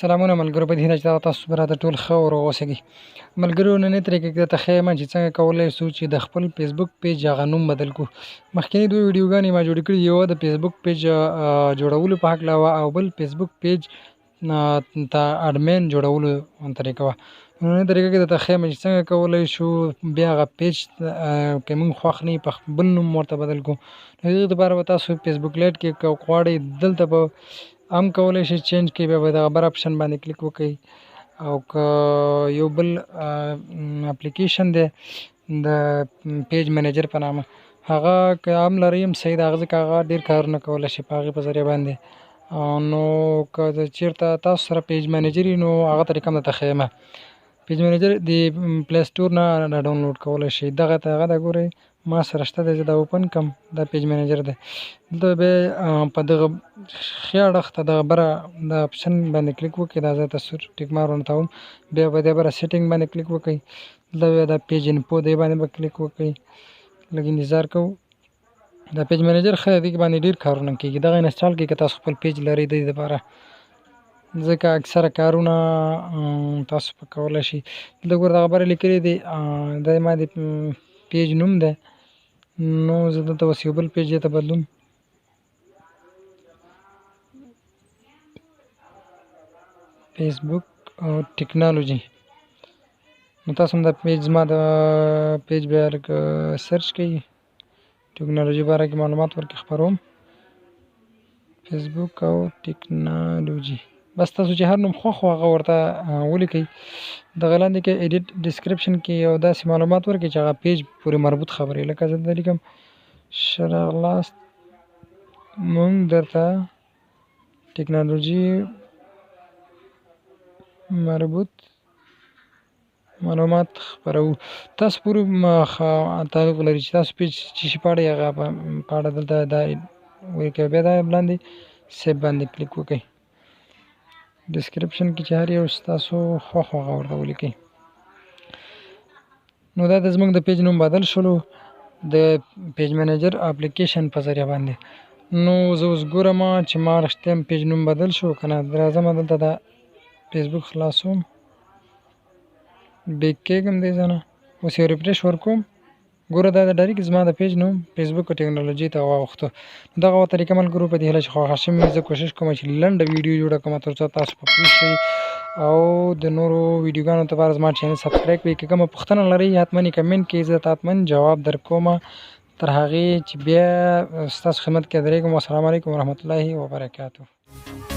سلامونه ملګرو، په دې هیله چې تاسو به راته ټول ښه او روغ اوسئ. ملګرو نننۍ طریقه کې درته ښیم چې څنګه کولی شو چې د خپل فیسبوک پیج هغه نوم بدل کړو. مخکینی دوه ویډیوګانې ما جوړې کړي، یوه د فیسبوک پیج جوړولو په هکله وه او بل فیسبوک پیج ته اډمین جوړولو طریقه وه. نننۍ طریقه کې درته ښیم چې څنګه کولی شو بیا هغه پیج که موږ خوښ نه وي په بل نوم ورته بدل کړو. د هغې دپاره به تاسو فیسبوک لایټ کې که غواړئ دلته به هم کولی شئ چینج کړئ، بیا به دغه بر اپشن باندې کلیک وکړئ او که یو بل اپلیکیشن دی د پیج منیجر په نامه، هغه که هم لرئ هم صحیح ده، ځکه هغه ډېر کارونه کولی شي په هغې په ذریعه باندې. نو که چېرته تاسو سره پیج منیجر وي نو هغه طریقه هم درته ښیمه. پیج منیجر د پلی سټور نه ډاونلوډ کولی شئ. دغه ده ګورئ ما سره شته دی، زه دا اوپن کړم، دا پیج منیجر دی. دلته بیا په دغه ښي اړخ ته دغه بره د اپشن باندې کلیک وکړئ، دا زه تصویر ټیک مار ورنتوم، بیا به دې بره سیټینګ باندې کلیک وکړئ، دلته بیا د پیج انفو دې باندې به کلیک وکړئ، لږ انتظار کوو. دا پیج منیجر ښه دی، دې باندې ډېر کارونه کېږي. دغه انسټال کړئ که تاسو خپل پیج لرئ د دې دپاره، ځکه اکثره کارونه تاسو په کولی شئ. دلته ګوره دغه بره لیکلي دی، دا ما د پیج نوم دی، نو زه دلته اوس یو بل پیج دې ته بدلوم. فیسبوک او ټیکنالوژي، نو تاسو هم دا پیج زما د پیج بیا لږ سرچ کړئ، ټیکنالوژي باره کې معلومات ورکې خپروم، فیسبوک او ټیکنالوژي. بس تاسو چې هر نوم خوښ و هغه ورته ولیکئ. دغه لاندې کې ایډیټ ډسکرپشن کې یو داسې معلومات ورکړئ چې هغه پیج پورې مربوط خبرې، لکه زه دلته لیکم ښه راغلاست، موږ درته ټیکنالوژي مربوط معلومات خپروو. تاسو پورې تعلق لري چې تاسو پیج څه شي په اړه هغه په اړه دلته دا ولیکئ، بیا دا لاندې سیف باندې کلیک وکړئ. ډسکرپشن کې چې هر یو ستاسو خوښ و هغه ورته ولیکئ. نو دا د زموږ د پیج نوم بدل شولو د پیج منیجر اپلیکیشن په ذریعه باندې. نو زه اوس ګورم چې ما رښتیا هم پیج نوم بدل شو که نه. راځم دلته دا فیسبوک خلاصوم، بیک کېږم دې ځای نه، اوس یو ریفریش ورکوم، ګوره دا ډایرکټ زما د پیج نوم فیسبوک او ټیکنالوژي ته واوښته. دغه طریقه ملګرو په دې هیله چې خوښه شوې، زه کوشش کوم چې لنډه ویډیو جوړه کړم تر څو تاسو په پوه شئ او د نورو ویډیوګانو لپاره زما چینل سبسکرایب کړئ. که کومه پوښتنه لرئ حتما یې کمنټ کړئ، زه حتما جواب درکوم. تر هغې چې بیا ستاسو خدمت کې درېږم. والسلام علیکم ورحمة الله وبرکاته.